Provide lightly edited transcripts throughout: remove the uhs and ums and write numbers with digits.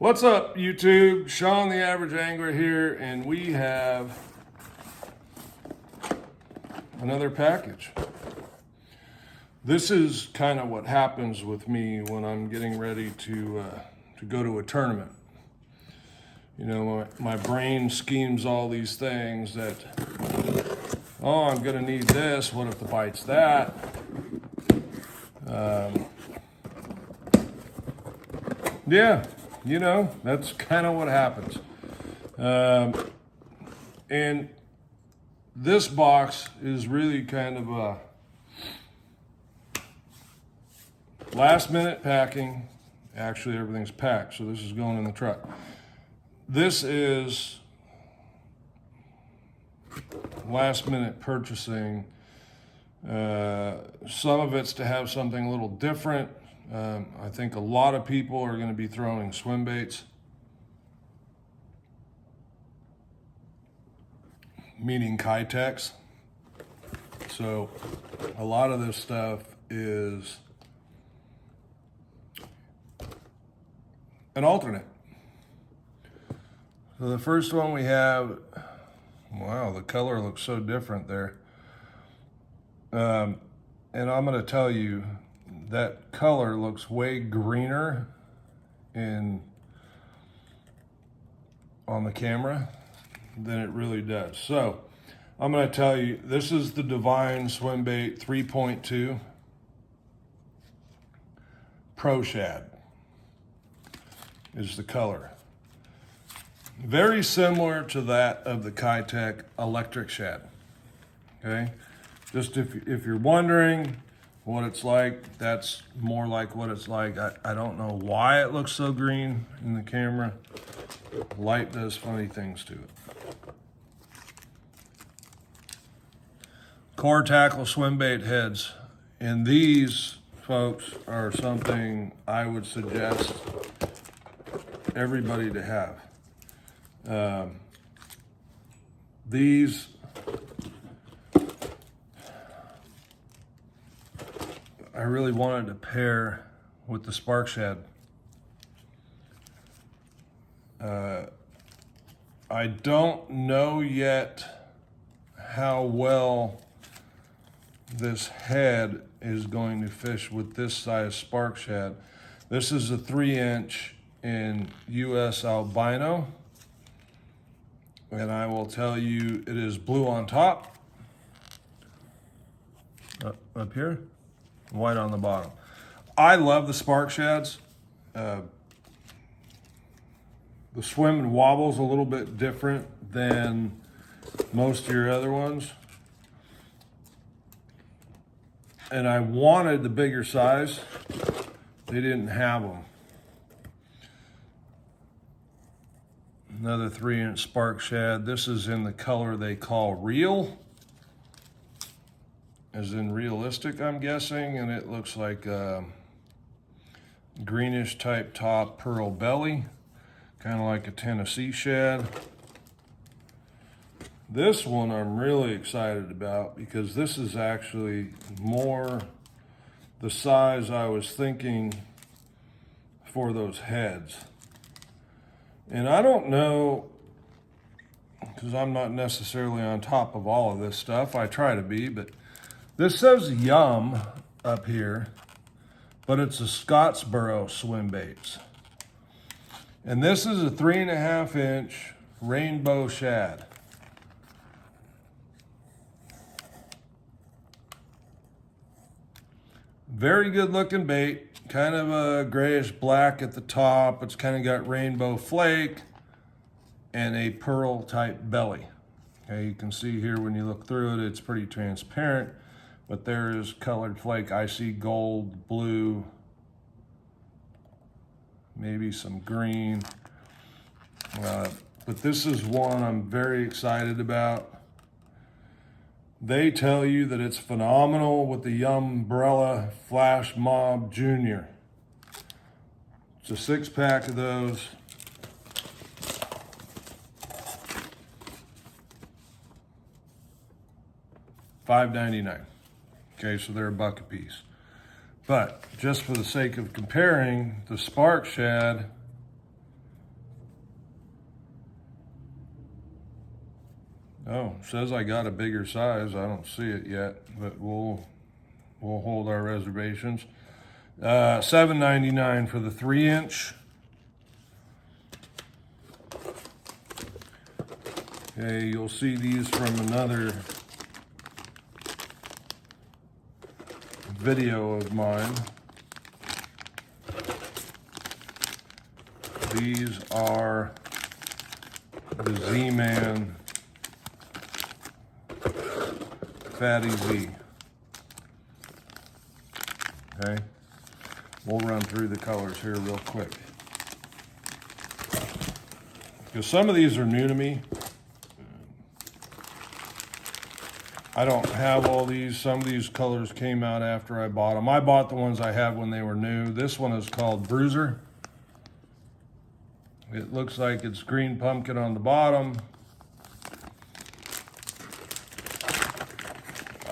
What's up, YouTube? Sean the Average Angler here, and we have another package. This is kind of what happens with me when I'm getting ready to go to a tournament. You know, my brain schemes all these things that, oh, I'm gonna need this. What if the bite's that? Yeah, you know, that's kind of what happens. And this box is really kind of a last minute packing. Actually, everything's packed, so this is going in the truck. This is last minute purchasing. Some of it's to have something a little different. I think a lot of people are going to be throwing swim baits, meaning Kitex. So a lot of this stuff is an alternate. So the first one we have, wow, the color looks so different there. And I'm going to tell you, that color looks way greener on the camera than it really does. So I'm going to tell you, this is the Divine Swim Bait 3.2 Pro Shad is the color. Very similar to that of the Kitex Electric Shad. Okay, just if you're wondering what it's like, that's more like what it's like. I don't know why it looks so green in the camera. Light does funny things to it. Core tackle swim bait heads. And these, folks, are something I would suggest everybody to have. These I really wanted to pair with the Spark Shad. I don't know yet how well this head is going to fish with this size Spark Shad. This is a 3-inch in US Albino. And I will tell you, it is blue on top, up here, white on the bottom. I love the Spark Shads. The swim and wobble's a little bit different than most of your other ones. And I wanted the bigger size. They didn't have them. Another 3-inch Spark Shad. This is in the color they call real, as in realistic, I'm guessing, and it looks like a greenish type top, pearl belly, kind of like a Tennessee shad. This one I'm really excited about because this is actually more the size I was thinking for those heads. And I don't know, because I'm not necessarily on top of all of this stuff. I try to be, but this says Yum up here, but it's a Scottsboro swim baits. And this is a 3.5-inch rainbow shad. Very good looking bait, kind of a grayish black at the top. It's kind of got rainbow flake and a pearl type belly. Okay, you can see here when you look through it, it's pretty transparent. But there is colored flake. I see gold, blue, maybe some green. But this is one I'm very excited about. They tell you that it's phenomenal with the Umbrella Flash Mob Junior. It's a 6-pack of those. $5.99. Okay, so they're $1 a piece. But just for the sake of comparing, the Spark Shad Oh, says I got a bigger size. I don't see it yet, but we'll hold our reservations. $7.99 for the 3-inch. Okay, you'll see these from another video of mine. These are the Z-Man Fatty Z. Okay, we'll run through the colors here real quick, because some of these are new to me. I don't have all these. Some of these colors came out after I bought them. I bought the ones I had when they were new. This one is called Bruiser. It looks like it's green pumpkin on the bottom.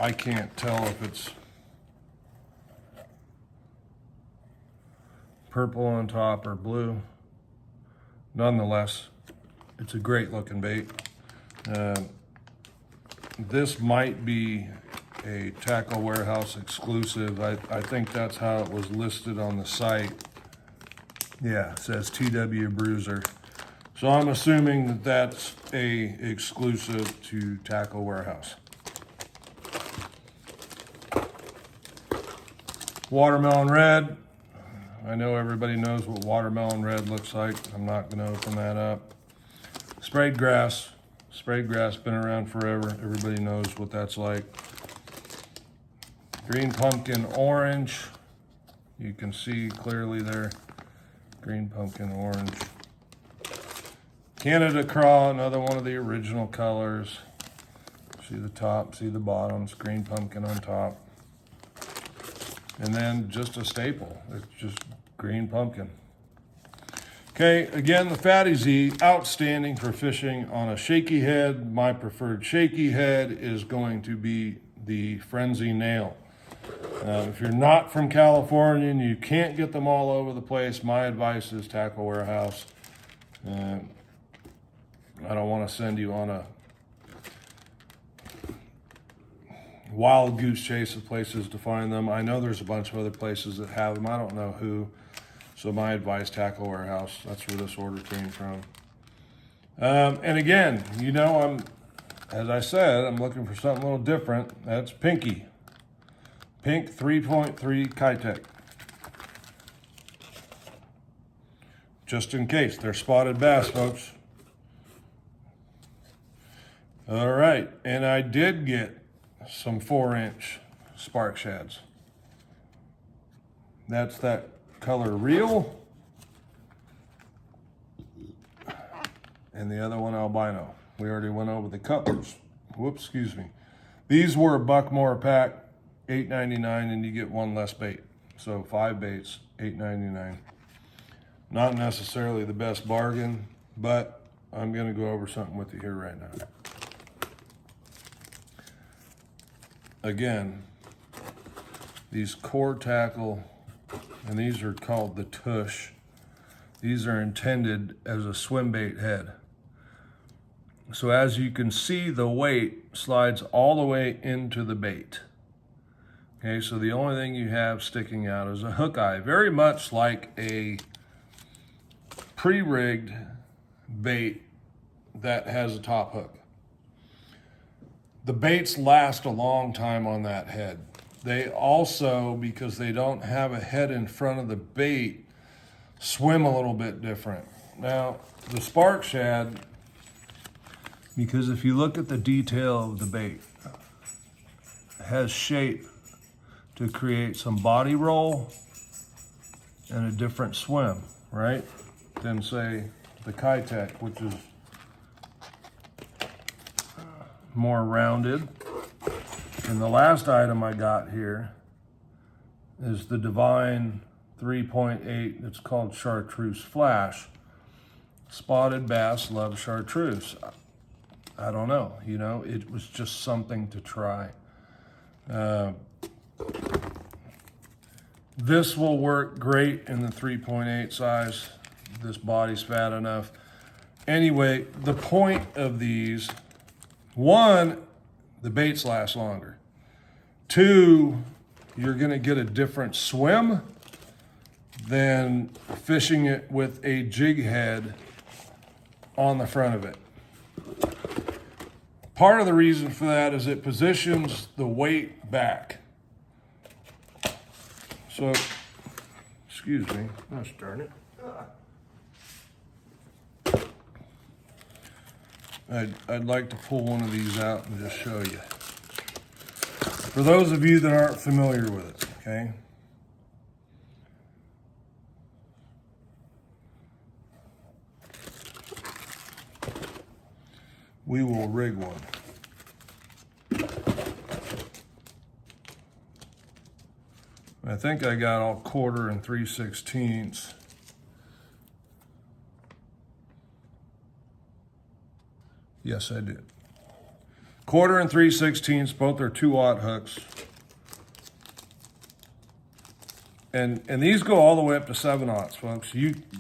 I can't tell if it's purple on top or blue. Nonetheless, it's a great looking bait. This might be a Tackle Warehouse exclusive. I think that's how it was listed on the site. Yeah, it says TW Bruiser. So I'm assuming that that's a exclusive to Tackle Warehouse. Watermelon red. I know everybody knows what watermelon red looks like. I'm not going to open that up. Sprayed grass. Sprayed grass, been around forever. Everybody knows what that's like. Green pumpkin orange. You can see clearly there. Green pumpkin orange. Canada Craw, another one of the original colors. See the top, see the bottoms. Green pumpkin on top. And then just a staple. It's just green pumpkin. Okay, again, the Fatty Z, outstanding for fishing on a shaky head. My preferred shaky head is going to be the Frenzy Nail. If you're not from California and you can't get them all over the place, my advice is Tackle Warehouse. I don't want to send you on a wild goose chase of places to find them. I know there's a bunch of other places that have them. I don't know who. So my advice, Tackle Warehouse. That's where this order came from. And again, you know, as I said, I'm looking for something a little different. That's Pinky. Pink 3.3 Kitech. Just in case. They're spotted bass, folks. All right. And I did get some 4-inch spark shads. That's that color Real. And the other one albino. We already went over the colors. Whoops, excuse me. These were a buck more a pack, $8.99, and you get one less bait. So 5 baits, $8.99. Not necessarily the best bargain, but I'm going to go over something with you here right now. Again, these core tackle, and these are called the tush. These are intended as a swim bait head. So as you can see, the weight slides all the way into the bait. Okay, so the only thing you have sticking out is a hook eye, very much like a pre-rigged bait that has a top hook. The baits last a long time on that head. They also, because they don't have a head in front of the bait, swim a little bit different. Now, the spark shad, because if you look at the detail of the bait, it has shape to create some body roll and a different swim, right? Than say the Kitech, which is more rounded. And the last item I got here is the Divine 3.8. It's called Chartreuse Flash. Spotted bass love chartreuse. I don't know, you know, it was just something to try. This will work great in the 3.8 size. This body's fat enough. Anyway, the point of these One, the baits last longer. Two, you're gonna get a different swim than fishing it with a jig head on the front of it. Part of the reason for that is it positions the weight back. So, excuse me, gosh darn it. I'd like to pull one of these out and just show you. For those of you that aren't familiar with it, okay? We will rig one. I think I got all 1/4 and 3/16. Yes, I did. 1/4 and 3/16, both are 2/0 hooks. And these go all the way up to 7/0, folks.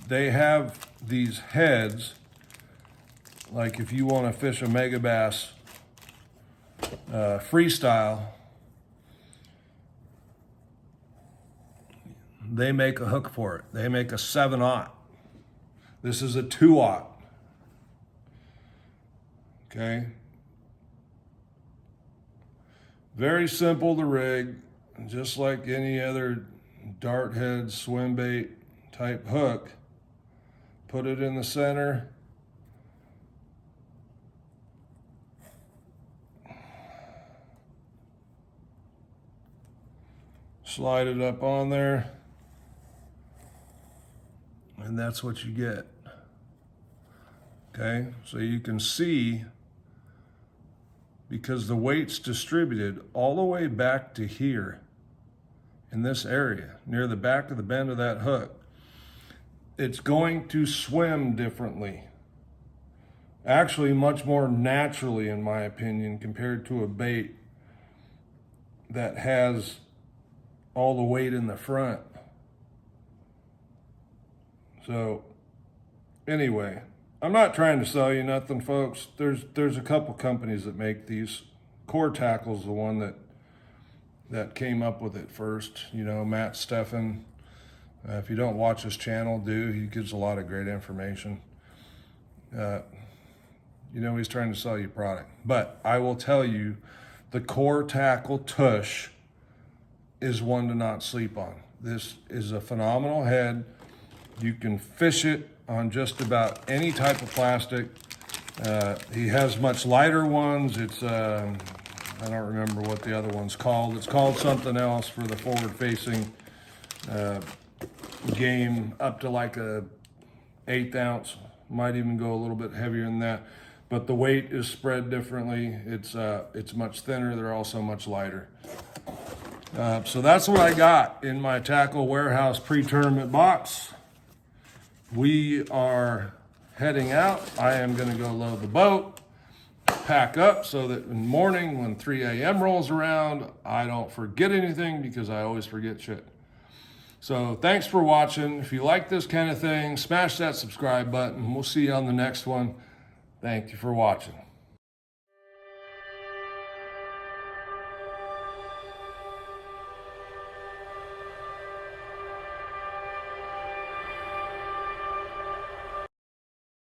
They have these heads, like if you want to fish a mega bass freestyle, they make a hook for it. They make a 7/0. This is a 2/0. Okay. Very simple to rig, just like any other dart head swim bait type hook. Put it in the center. Slide it up on there. And that's what you get. Okay, so you can see, because the weight's distributed all the way back to here in this area, near the back of the bend of that hook, it's going to swim differently. Actually, much more naturally, in my opinion, compared to a bait that has all the weight in the front. So, anyway, I'm not trying to sell you nothing, folks. There's a couple companies that make these. Core Tackle's the one that came up with it first. You know, Matt Steffen. If you don't watch his channel, do. He gives a lot of great information. You know, he's trying to sell you product. But I will tell you, the Core Tackle tush is one to not sleep on. This is a phenomenal head. You can fish it on just about any type of plastic. He has much lighter ones. It's, I don't remember what the other one's called. It's called something else for the forward-facing game, up to like a 1/8 ounce. Might even go a little bit heavier than that. But the weight is spread differently. It's much thinner. They're also much lighter. So that's what I got in my Tackle Warehouse pre-tournament box. We are heading out. I am going to go load the boat, pack up so that in the morning when 3 a.m. rolls around, I don't forget anything, because I always forget shit. So thanks for watching. If you like this kind of thing, smash that subscribe button. We'll see you on the next one. Thank you for watching.